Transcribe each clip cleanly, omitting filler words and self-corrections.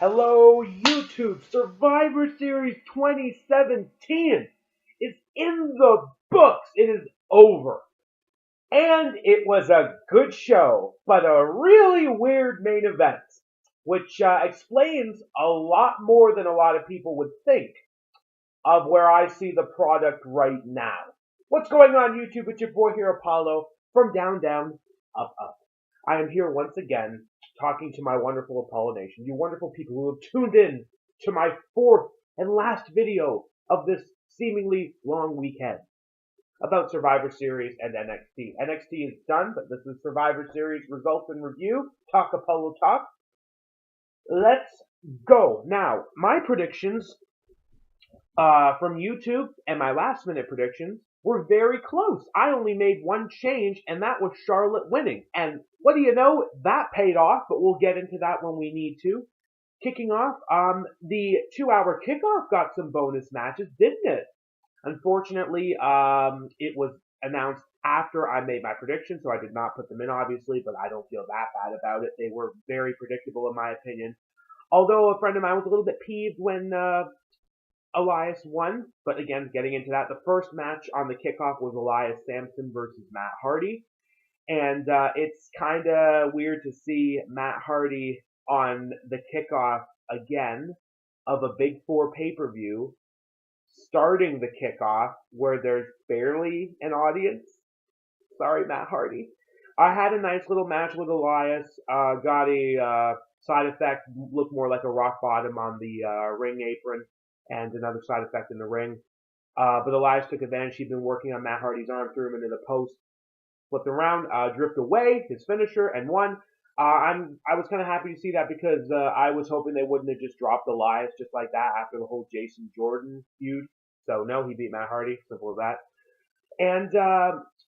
Hello, YouTube. Survivor Series 2017 is in the books. It is over. And it was a good show, but a really weird main event, which explains a lot more than a lot of people would think of where I see the product right now. What's going on, YouTube? It's your boy here, Apollo, from Down, Down, Up, Up. I am here once again talking to my wonderful Apollo Nation, you wonderful people who have tuned in to my fourth and last video of this seemingly long weekend about Survivor Series and NXT. NXT is done, but this is Survivor Series results and review. Talk Apollo talk. Let's go. Now, my predictions from YouTube and my last minute predictions were very close. I only made one change, and that was Charlotte winning. And what do you know? That paid off, but we'll get into that when we need to. Kicking off, the 2-hour kickoff got some bonus matches, didn't it? Unfortunately, it was announced after I made my predictions, so I did not put them in, obviously, but I don't feel that bad about it. They were very predictable, in my opinion. Although a friend of mine was a little bit peeved when Elias won, but again, getting into that, the first match on the kickoff was Elias Sampson versus Matt Hardy, and it's kind of weird to see Matt Hardy on the kickoff again of a Big Four pay-per-view, starting the kickoff where there's barely an audience. Sorry, Matt Hardy. I had a nice little match with Elias, got a side effect, looked more like a rock bottom on the ring apron, and another side effect in the ring. But Elias took advantage. He'd been working on Matt Hardy's arm, threw him into the post, flipped around, drift away, his finisher, and won. I was kind of happy to see that because I was hoping they wouldn't have just dropped Elias just like that after the whole Jason Jordan feud. So no, he beat Matt Hardy, simple as that. And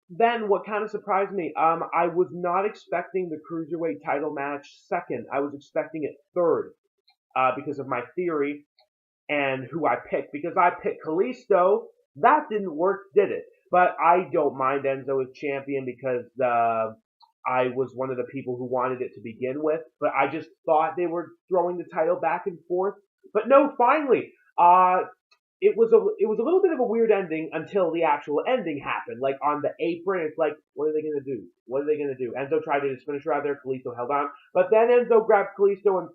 then what kind of surprised me, I was not expecting the Cruiserweight title match second. I was expecting it third because of my theory and who I picked, because I picked Kalisto. That didn't work, did it? But I don't mind Enzo as champion because I was one of the people who wanted it to begin with. But I just thought they were throwing the title back and forth. But no, finally, it was a little bit of a weird ending until the actual ending happened. Like on the apron, it's like, what are they gonna do? What are they gonna do? Enzo tried to just finish her out there. Kalisto held on, but then Enzo grabs Kalisto and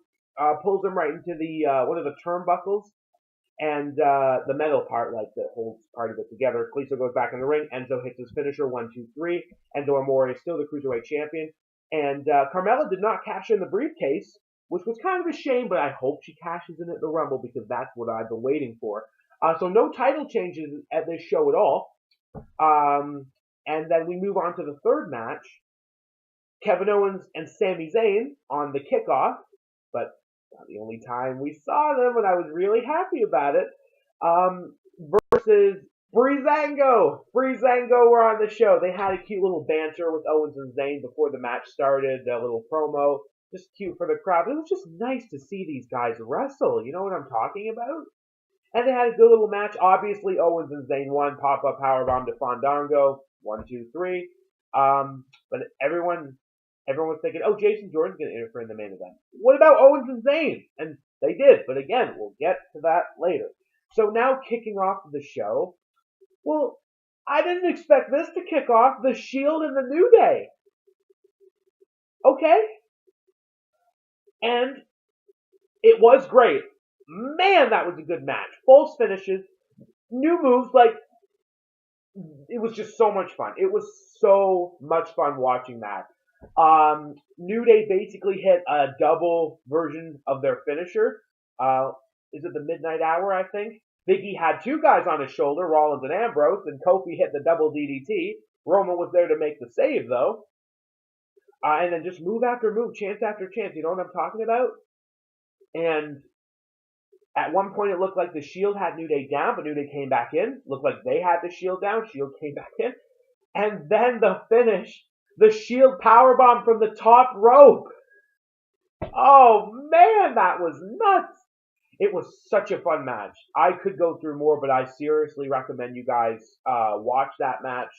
pulls him right into the one of the turnbuckles. And the metal part, like that holds part of it together. Kalisto goes back in the ring. Enzo hits his finisher, 1, 2, 3. Enzo Amore is still the Cruiserweight champion. And Carmella did not cash in the briefcase, which was kind of a shame, but I hope she cashes in at the Rumble because that's what I've been waiting for. So no title changes at this show at all. And then we move on to the third match. Kevin Owens and Sami Zayn on the kickoff, but not the only time we saw them, and I was really happy about it, versus Breezango. Breezango were on the show. They had a cute little banter with Owens and Zayn before the match started, a little promo, just cute for the crowd. It was just nice to see these guys wrestle, you know what I'm talking about? And they had a good little match. Obviously, Owens and Zayn won, pop-up powerbomb to Fandango, 1, 2, 3. But everyone was thinking, oh, Jason Jordan's going to interfere in the main event. What about Owens and Zayn? And they did. But again, we'll get to that later. So now kicking off the show. Well, I didn't expect this to kick off. The Shield and the New Day. Okay. And it was great. Man, that was a good match. False finishes. New moves. Like, it was just so much fun. It was so much fun watching that. New Day basically hit a double version of their finisher. Is it the Midnight Hour, I think? Big E had two guys on his shoulder, Rollins and Ambrose, and Kofi hit the double DDT. Roman was there to make the save, though. And then just move after move, chance after chance. You know what I'm talking about? And at one point it looked like the Shield had New Day down, but New Day came back in. Looked like they had the Shield down. Shield came back in. And then the finish. The Shield powerbomb from the top rope. Oh, man, that was nuts. It was such a fun match. I could go through more, but I seriously recommend you guys watch that match.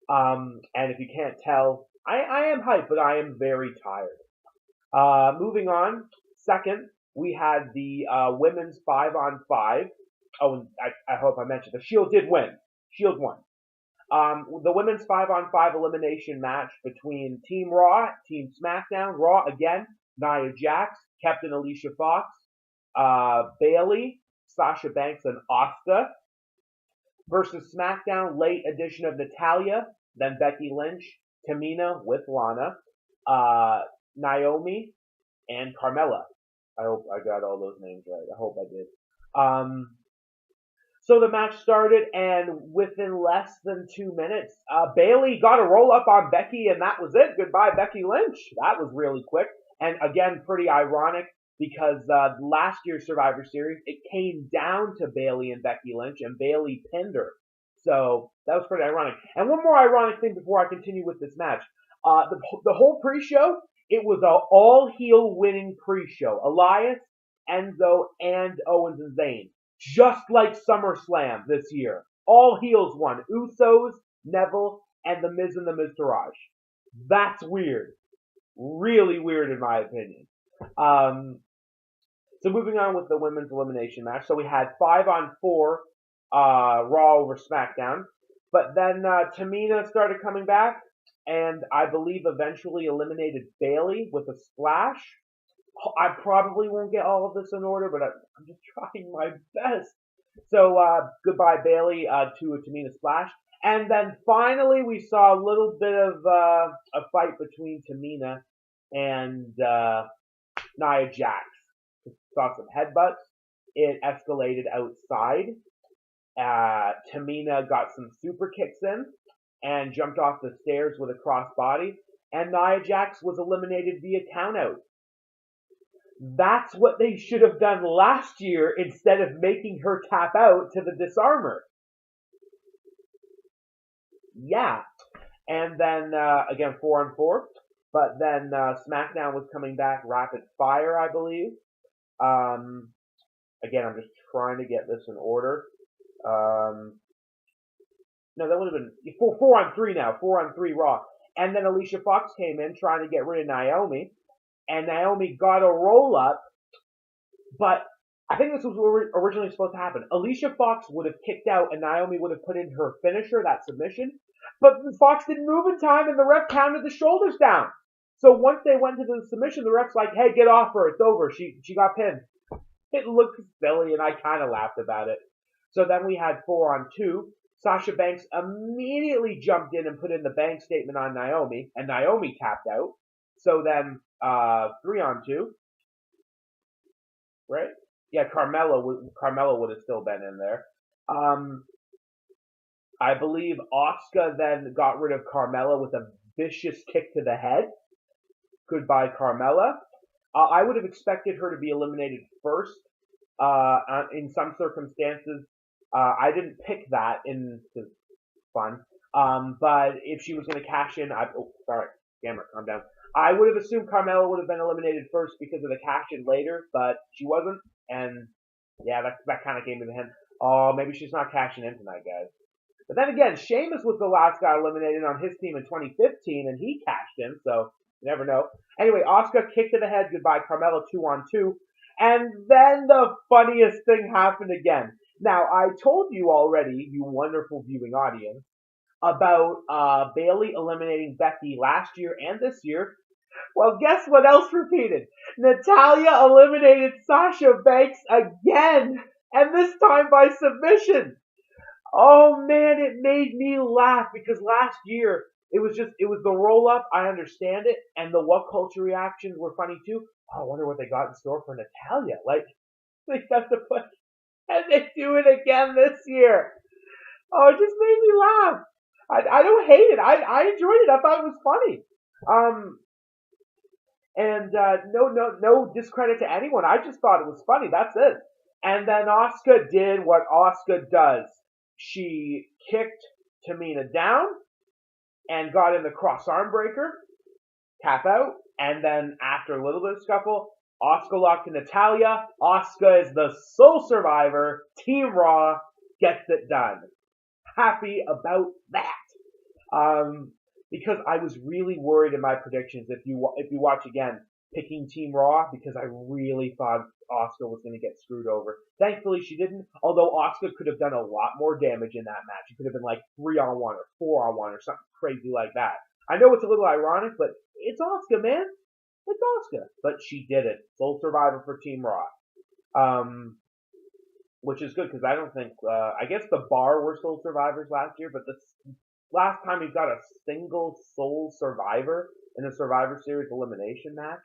And if you can't tell, I am hyped, but I am very tired. Moving on. Second, we had the women's 5-on-5. Oh, and I hope I mentioned the Shield did win. Shield won. The women's 5-on-5 elimination match between Team Raw, Team SmackDown. Raw again, Nia Jax, Captain Alicia Fox, Bayley, Sasha Banks, and Asuka versus SmackDown. Late addition of Natalya, then Becky Lynch, Tamina with Lana, Naomi, and Carmella. I hope I got all those names right. I hope I did. So the match started, and within less than 2 minutes, Bayley got a roll up on Becky, and that was it. Goodbye, Becky Lynch. That was really quick. And again, pretty ironic because last year's Survivor Series, it came down to Bayley and Becky Lynch, and Bayley pinned her. So that was pretty ironic. And one more ironic thing before I continue with this match. The whole pre-show, it was an all-heel winning pre-show. Elias, Enzo, and Owens and Zayn. Just like SummerSlam this year. All heels won. Usos, Neville, and The Miz and The Miztourage. That's weird. Really weird in my opinion. So moving on with the women's elimination match. So we had 5-on-4 Raw over SmackDown. But then Tamina started coming back. And I believe eventually eliminated Bayley with a splash. I probably won't get all of this in order, but I'm just trying my best. So, goodbye Bayley to a Tamina splash. And then finally we saw a little bit of a fight between Tamina and Nia Jax. Saw some headbutts. It escalated outside. Tamina got some super kicks in and jumped off the stairs with a crossbody. And Nia Jax was eliminated via countout. That's what they should have done last year instead of making her tap out to the disarmer. Yeah. And then, again, 4-on-4. But then SmackDown was coming back rapid fire, I believe. Again, I'm just trying to get this in order. No, that would have been 4-on-3 now. 4-on-3 Raw. And then Alicia Fox came in trying to get rid of Naomi. And Naomi got a roll-up, but I think this was originally supposed to happen. Alicia Fox would have kicked out, and Naomi would have put in her finisher, that submission, but Fox didn't move in time, and the ref counted the shoulders down. So once they went to the submission, the ref's like, hey, get off her, it's over, she got pinned. It looked silly, and I kind of laughed about it. So then we had 4-on-2. Sasha Banks immediately jumped in and put in the bank statement on Naomi, and Naomi tapped out. So then 3-on-2, right? Yeah, Carmella would have still been in there. I believe Asuka then got rid of Carmella with a vicious kick to the head. Goodbye, Carmella. I would have expected her to be eliminated first. In some circumstances, I didn't pick that in the fun. But if she was going to cash in, sorry, camera, calm down. I would have assumed Carmella would have been eliminated first because of the cash-in later, but she wasn't, and yeah, that kind of came to the hint. Oh, maybe she's not cashing in tonight, guys. But then again, Sheamus was the last guy eliminated on his team in 2015, and he cashed in, so you never know. Anyway, Asuka kicked to the head, goodbye, Carmella 2-on-2, and then the funniest thing happened again. Now, I told you already, you wonderful viewing audience, about Bayley eliminating Becky last year and this year. Well, guess what else repeated? Natalya eliminated Sasha Banks again, and this time by submission. Oh man, it made me laugh because last year it was the roll up. I understand it, and the what culture reactions were funny too. Oh, I wonder what they got in store for Natalya. Like they got to put, and they do it again this year. Oh, it just made me laugh. I don't hate it. I enjoyed it. I thought it was funny. And no discredit to anyone. I just thought it was funny. That's it. And then Asuka did what Asuka does. She kicked Tamina down and got in the cross arm breaker, tap out, and then after a little bit of scuffle, Asuka locked to Natalya. Asuka is the sole survivor. Team Raw gets it done. Happy about that. Because I was really worried in my predictions. If you watch again, picking Team Raw because I really thought Asuka was going to get screwed over. Thankfully, she didn't. Although Asuka could have done a lot more damage in that match. It could have been like 3-on-1 or 4-on-1 or something crazy like that. I know it's a little ironic, but it's Asuka, man. It's Asuka. But she did it. Sole survivor for Team Raw. Which is good because I don't think, I guess the Bar were sole survivors last year, but the last time we got a single sole survivor in a Survivor Series elimination match,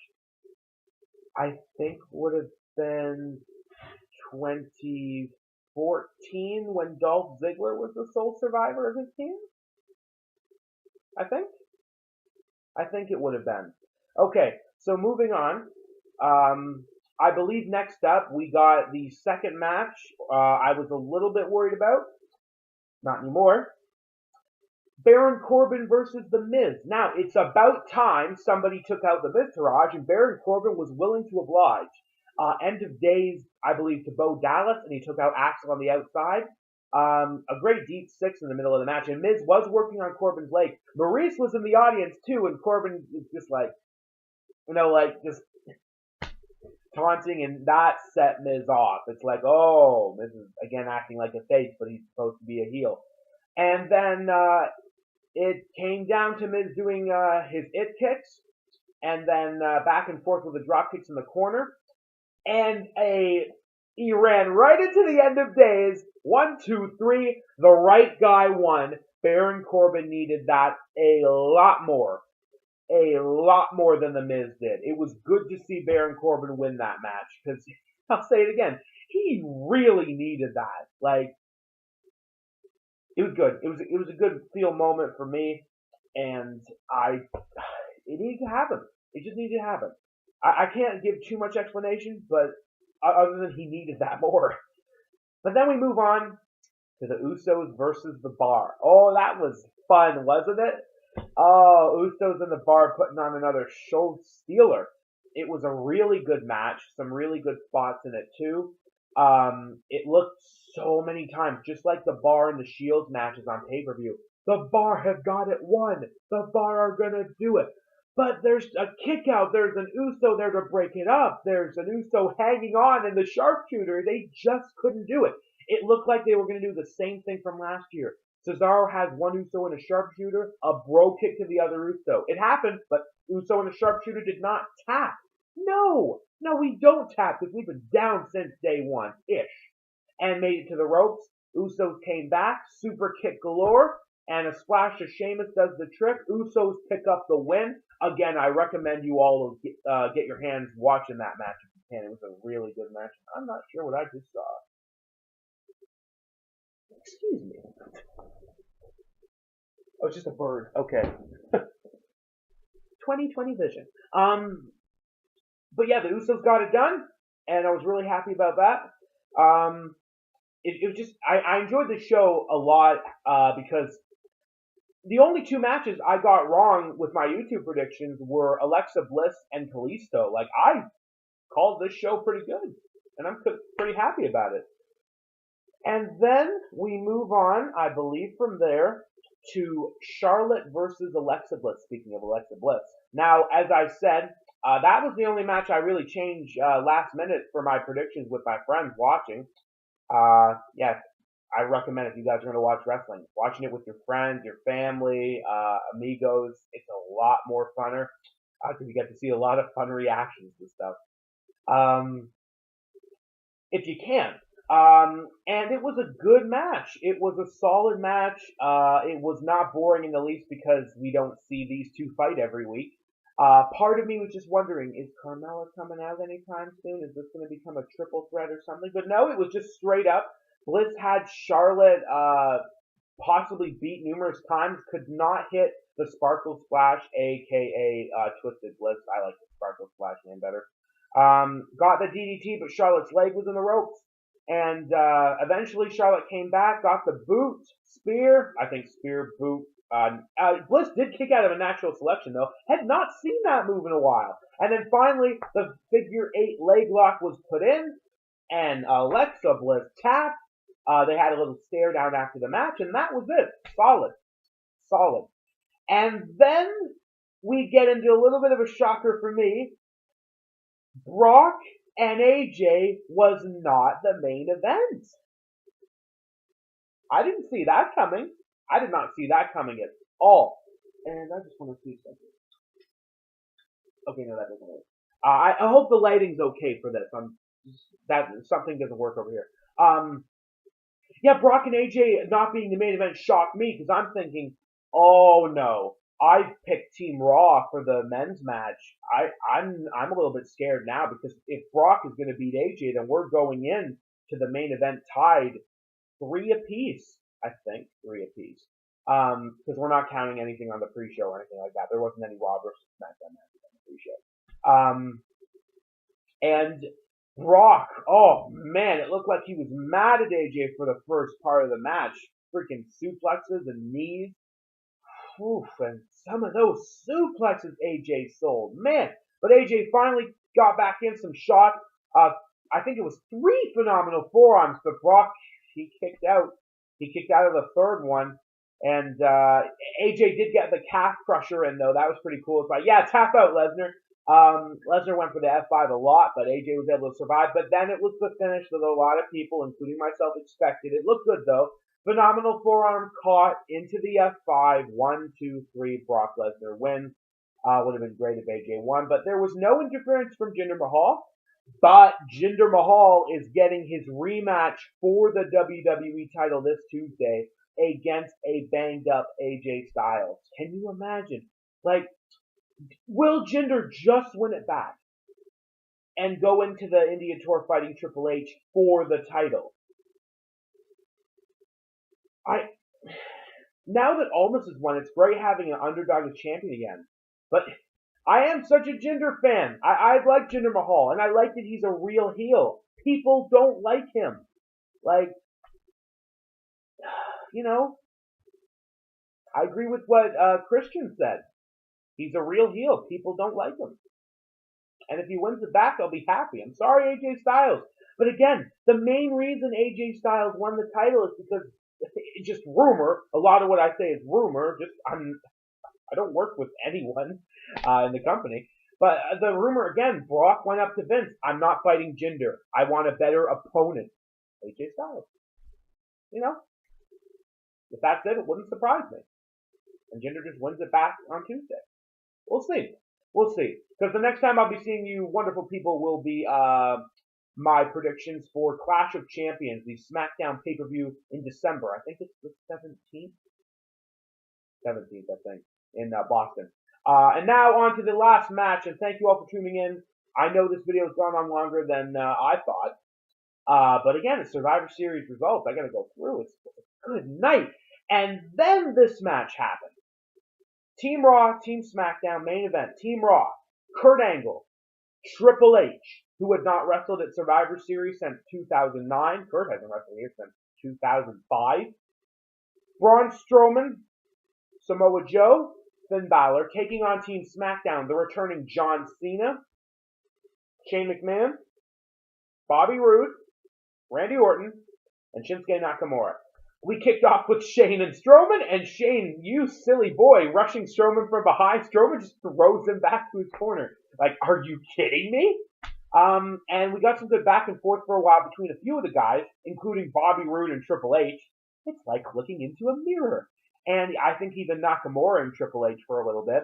I think would have been 2014 when Dolph Ziggler was the sole survivor of his team. I think it would have been. Okay, so moving on. I believe next up we got the second match I was a little bit worried about. Not anymore. Baron Corbin versus The Miz. Now, it's about time somebody took out the Miztourage, and Baron Corbin was willing to oblige. End of days, I believe, to Bo Dallas, and he took out Axel on the outside. A great deep six in the middle of the match, and Miz was working on Corbin's leg. Maurice was in the audience, too, and Corbin was just like, just taunting, and that set Miz off. It's like, oh, Miz is again acting like a face, but he's supposed to be a heel. And then it came down to Miz doing his it kicks, and then back and forth with the drop kicks in the corner, and he ran right into the end of days. 1, 2, 3. The right guy won. Baron Corbin needed that a lot more than The Miz did. It was good to see Baron Corbin win that match because I'll say it again, he really needed that. Like, it was good. It was a good feel moment for me, and it needed to happen. It just needed to happen. I can't give too much explanation, but other than he needed that more. But then we move on to the Usos versus the Bar. Oh, that was fun, wasn't it? Oh, Usos and the Bar putting on another show stealer. It was a really good match. Some really good spots in it, too. It looked so many times, just like the Bar and the Shield matches on pay-per-view. The Bar have got it won. The Bar are going to do it. But there's a kick out. There's an Uso there to break it up. There's an Uso hanging on in the sharpshooter. They just couldn't do it. It looked like they were going to do the same thing from last year. Cesaro has one Uso in a sharpshooter, a bro kick to the other Uso. It happened, but Uso in a sharpshooter did not tap. No, we don't tap because we've been down since day one-ish. And made it to the ropes. Usos came back, super kick galore, and a splash of Sheamus does the trick. Usos pick up the win. Again, I recommend you all get your hands watching that match if you can. It was a really good match. I'm not sure what I just saw. Excuse me. Oh, it's just a bird. Okay. 20/20 vision. But yeah, the Usos got it done, and I was really happy about that. It was just, I enjoyed the show a lot, because the only two matches I got wrong with my YouTube predictions were Alexa Bliss and Kalisto. Like, I called this show pretty good, and I'm pretty happy about it. And then we move on, I believe, from there to Charlotte versus Alexa Bliss. Speaking of Alexa Bliss. Now, as I said, that was the only match I really changed last minute for my predictions with my friends watching. Yes, I recommend if you guys are going to watch wrestling, watching it with your friends, your family, amigos. It's a lot more funner because you get to see a lot of fun reactions and stuff. If you can. And it was a good match. It was a solid match. It was not boring in the least because we don't see these two fight every week. Part of me was just wondering, is Carmella coming out anytime soon? Is this going to become a triple threat or something? But no, it was just straight up. Bliss had Charlotte possibly beat numerous times, could not hit the Sparkle Splash, aka Twisted Bliss. I like the Sparkle Splash name better. Got the DDT, but Charlotte's leg was in the ropes. And eventually Charlotte came back, got the boot, spear, I think spear, boot. Bliss did kick out of a natural selection, though. Had not seen that move in a while. And then finally, the figure 8 leg lock was put in, and Alexa Bliss tapped. They had a little stare down after the match, and that was it. Solid. And then we get into a little bit of a shocker for me. Brock and AJ was not the main event. I didn't see that coming. I did not see that coming at all. And I just want to see something. Okay, no, that doesn't work. I hope the lighting's okay for this. That something doesn't work over here. Yeah, Brock and AJ not being the main event shocked me because I'm thinking, oh no, I picked Team Raw for the men's match. I'm a little bit scared now because if Brock is going to beat AJ, then we're going in to the main event tied 3 apiece. I think 3 apiece. Because we're not counting anything on the pre-show or anything like that. There wasn't any Raw versus SmackDown matches on the pre-show. And Brock, oh man, it looked like he was mad at AJ for the first part of the match. Freaking suplexes and knees. Oof, and some of those suplexes AJ sold. Man. But AJ finally got back in some shots. I think it was 3 phenomenal forearms, but Brock, he kicked out. He kicked out of the third one. And AJ did get the calf crusher in, though. That was pretty cool. It's like, yeah, tap out, Lesnar. Lesnar went for the F5 a lot, but AJ was able to survive. But then it was the finish that a lot of people, including myself, expected. It looked good, though. Phenomenal forearm caught into the F5. 1, 2, 3. Brock Lesnar wins. Would have been great if AJ won. But there was no interference from Jinder Mahal. But Jinder Mahal is getting his rematch for the WWE title this Tuesday against a banged up AJ Styles. Can you imagine? Like, will Jinder just win it back and go into the India Tour fighting Triple H for the title? Now that Almas has won, it's great having an underdog as champion again. But I am such a Jinder fan. I like Jinder Mahal, and I like that he's a real heel. People don't like him. Like, you know, I agree with what Christian said. He's a real heel. People don't like him. And if he wins it back, I'll be happy. I'm sorry, AJ Styles. But again, the main reason AJ Styles won the title is because it's just rumor. A lot of what I say is rumor. I don't work with anyone in the company. But the rumor, again, Brock went up to Vince. I'm not fighting Jinder. I want a better opponent. AJ Styles. You know? If that's it wouldn't surprise me. And Jinder just wins it back on Tuesday. We'll see. We'll see. Because the next time I'll be seeing you wonderful people will be my predictions for Clash of Champions, the SmackDown pay-per-view in December. I think it's the 17th? 17th, I think, in Boston. And now on to the last match, and thank you all for tuning in. I know this video has gone on longer than I thought. But again, it's Survivor Series results. I gotta go through. It's a good night. And then this match happened. Team Raw, Team SmackDown, main event. Team Raw, Kurt Angle, Triple H, who had not wrestled at Survivor Series since 2009. Kurt hasn't wrestled here since 2005. Braun Strowman, Samoa Joe, Finn Balor, taking on Team SmackDown, the returning John Cena, Shane McMahon, Bobby Roode, Randy Orton, and Shinsuke Nakamura. We kicked off with Shane and Strowman, and Shane, you silly boy, rushing Strowman from behind. Strowman just throws him back to his corner. Like, are you kidding me? And we got some good back and forth for a while between a few of the guys, including Bobby Roode and Triple H. It's like looking into a mirror. And I think even Nakamura and Triple H for a little bit.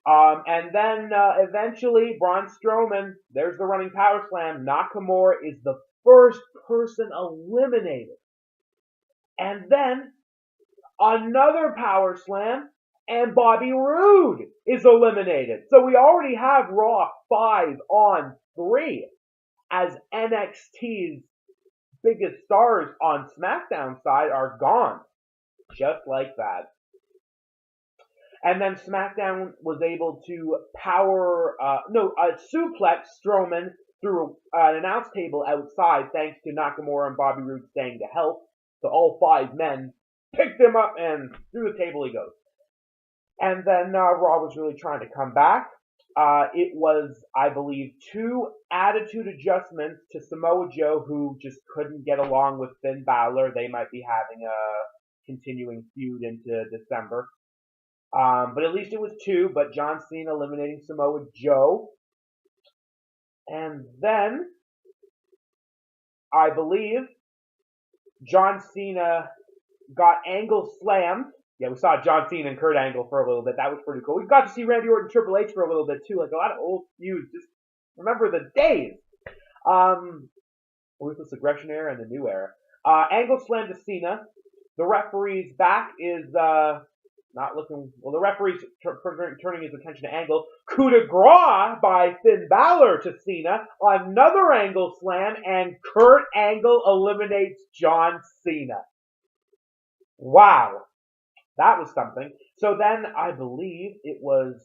And then eventually, Braun Strowman, there's the running power slam. Nakamura is the first person eliminated. And then another power slam, and Bobby Roode is eliminated. So we already have Raw 5-on-3 as NXT's biggest stars on SmackDown side are gone. Just like that. And then SmackDown was able to suplex Strowman through an announce table outside thanks to Nakamura and Bobby Roode staying to help. So all 5 men picked him up and through the table he goes. And then Raw was really trying to come back. It was, I believe, 2 attitude adjustments to Samoa Joe, who just couldn't get along with Finn Balor. They might be having a continuing feud into December. But at least it was 2, but John Cena eliminating Samoa Joe. And then, I believe, John Cena got Angle slammed. Yeah, we saw John Cena and Kurt Angle for a little bit. That was pretty cool. We got to see Randy Orton and Triple H for a little bit too. Like a lot of old feuds. Just remember the days. Ruthless Aggression era and the new era. Angle slam to Cena. The referee's back is not looking. Well, the referee's turning his attention to Angle. Coup de grace by Finn Balor to Cena. Another Angle slam, and Kurt Angle eliminates John Cena. Wow, that was something. So then I believe it was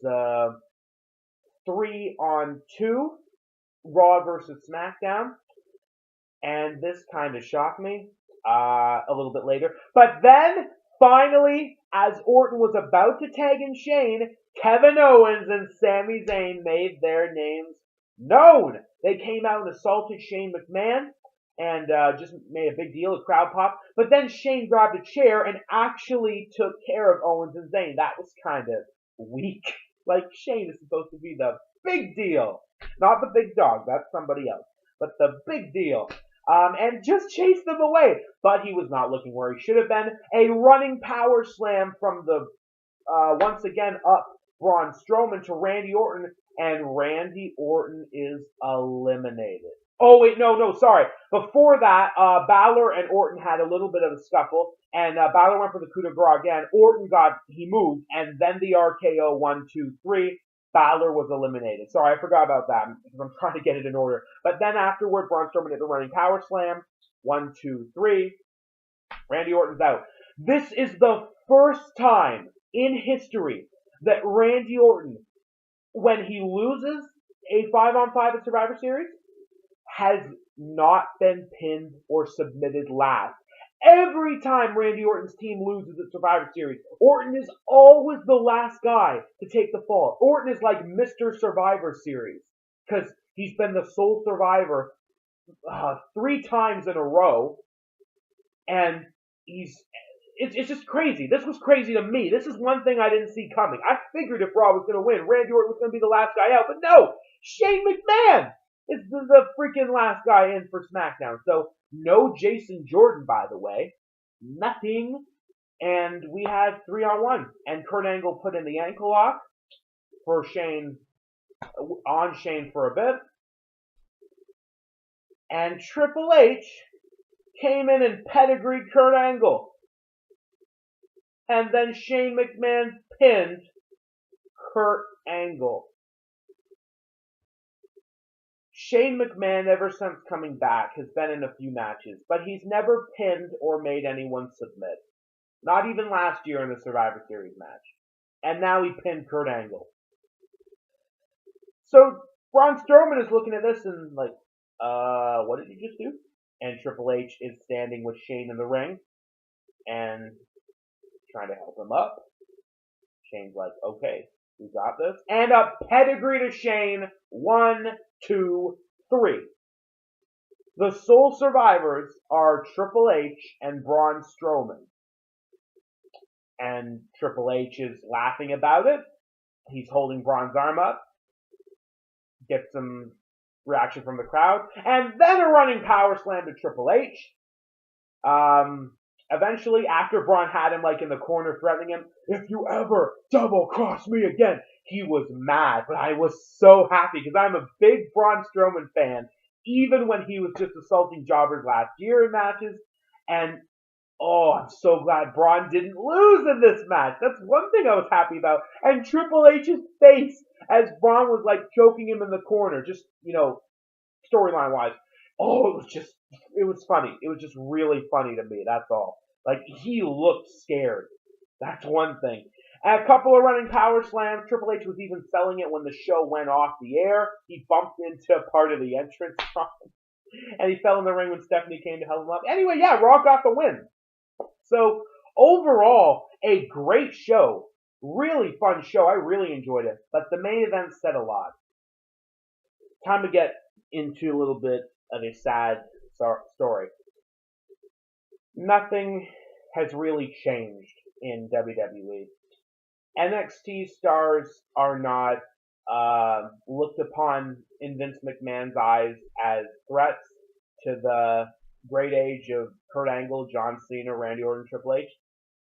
3-on-2, Raw versus SmackDown. And this kind of shocked me a little bit later. But then, finally, as Orton was about to tag in Shane, Kevin Owens and Sami Zayn made their names known. They came out and assaulted Shane McMahon and just made a big deal, a crowd pop. But then Shane grabbed a chair and actually took care of Owens and Zayn. That was kind of weak. Like, Shane is supposed to be the big deal. Not the big dog, that's somebody else. But the big deal. And just chased them away. But he was not looking where he should have been. A running power slam from the, once again, up Braun Strowman to Randy Orton. And Randy Orton is eliminated. Oh, wait, no, sorry. Before that, Balor and Orton had a little bit of a scuffle. And Balor went for the coup de grace again. Orton he moved. And then the RKO 1, 2, 3. Balor was eliminated. Sorry, I forgot about that because I'm trying to get it in order. But then afterward, Braun Strowman hit the running power slam. 1, 2, 3. Randy Orton's out. This is the first time in history that Randy Orton, when he loses a 5-on-5 at Survivor Series, has not been pinned or submitted last. Every time Randy Orton's team loses at Survivor Series, Orton is always the last guy to take the fall. Orton is like Mr. Survivor Series because he's been the sole survivor 3 times in a row, and it's just crazy. This was crazy to me. This is one thing I didn't see coming. I figured if Raw was going to win, Randy Orton was going to be the last guy out, but no, Shane McMahon is the freaking last guy in for SmackDown. So no Jason Jordan, by the way. Nothing. And we had 3-on-1. And Kurt Angle put in the ankle lock for Shane, on Shane for a bit. And Triple H came in and pedigreed Kurt Angle. And then Shane McMahon pinned Kurt Angle. Shane McMahon, ever since coming back, has been in a few matches, but he's never pinned or made anyone submit. Not even last year in the Survivor Series match. And now he pinned Kurt Angle. So Braun Strowman is looking at this and like, what did you just do? And Triple H is standing with Shane in the ring and trying to help him up. Shane's like, okay, we got this. And a pedigree to Shane. 1, 2, 3. The sole survivors are Triple H and Braun Strowman. And Triple H is laughing about it. He's holding Braun's arm up. Gets some reaction from the crowd. And then a running power slam to Triple H. Eventually, after Braun had him like in the corner threatening him, if you ever double cross me again, he was mad. But I was so happy because I'm a big Braun Strowman fan, even when he was just assaulting jobbers last year in matches. And oh, I'm so glad Braun didn't lose in this match. That's one thing I was happy about. And Triple H's face as Braun was like choking him in the corner, just, storyline wise. Oh, it was funny. It was just really funny to me, that's all. Like, he looked scared. That's one thing. And a couple of running power slams. Triple H was even selling it when the show went off the air. He bumped into part of the entrance and he fell in the ring when Stephanie came to help him up. Anyway, yeah, Raw got the win. So, overall, a great show. Really fun show. I really enjoyed it. But the main event said a lot. Time to get into a little bit of a sad story. Nothing has really changed in WWE. NXT stars are not looked upon in Vince McMahon's eyes as threats to the great age of Kurt Angle, John Cena, Randy Orton, Triple H.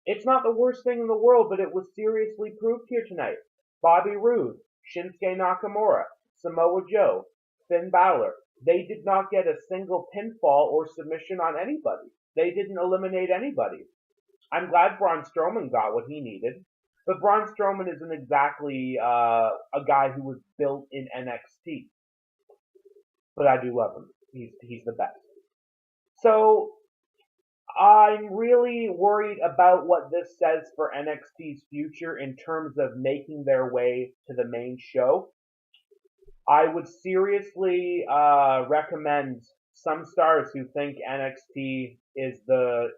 It's not the worst thing in the world, but it was seriously proved here tonight. Bobby Roode, Shinsuke Nakamura, Samoa Joe, Finn Balor. They did not get a single pinfall or submission on anybody. They didn't eliminate anybody. I'm glad Braun Strowman got what he needed. But Braun Strowman isn't exactly a guy who was built in NXT. But I do love him. He's the best. So I'm really worried about what this says for NXT's future in terms of making their way to the main show. I would seriously recommend some stars who think NXT is the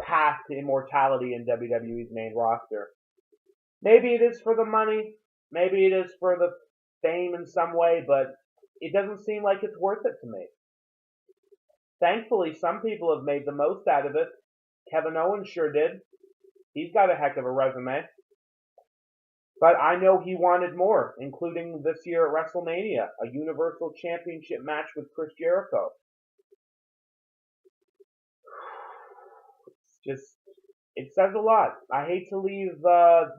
path to immortality in WWE's main roster. Maybe it is for the money, maybe it is for the fame in some way, but it doesn't seem like it's worth it to me. Thankfully, some people have made the most out of it. Kevin Owens sure did. He's got a heck of a resume. But I know he wanted more, including this year at WrestleMania, a Universal Championship match with Chris Jericho. It says a lot. I hate to leave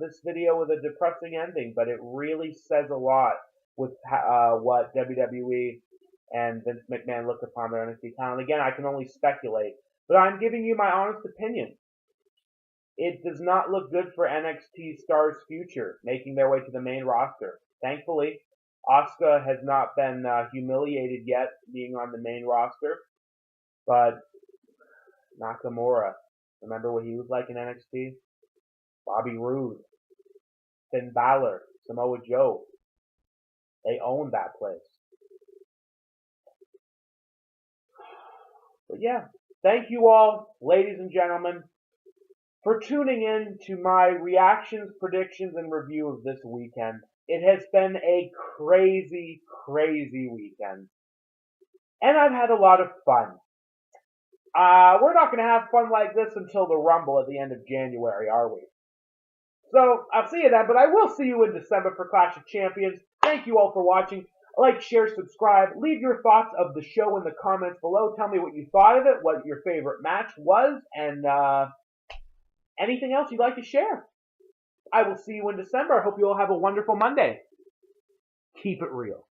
this video with a depressing ending, but it really says a lot with what WWE and Vince McMahon look upon their NXT talent. Again, I can only speculate, but I'm giving you my honest opinion. It does not look good for NXT stars' future, making their way to the main roster. Thankfully, Asuka has not been humiliated yet, being on the main roster. But Nakamura, remember what he was like in NXT? Bobby Roode, Finn Balor, Samoa Joe. They owned that place. But yeah, thank you all, ladies and gentlemen, for tuning in to my reactions, predictions, and review of this weekend. It has been a crazy, crazy weekend. And I've had a lot of fun. We're not going to have fun like this until the Rumble at the end of January, are we? So, I'll see you then, but I will see you in December for Clash of Champions. Thank you all for watching. Like, share, subscribe. Leave your thoughts of the show in the comments below. Tell me what you thought of it, what your favorite match was, and anything else you'd like to share. I will see you in December. I hope you all have a wonderful Monday. Keep it real.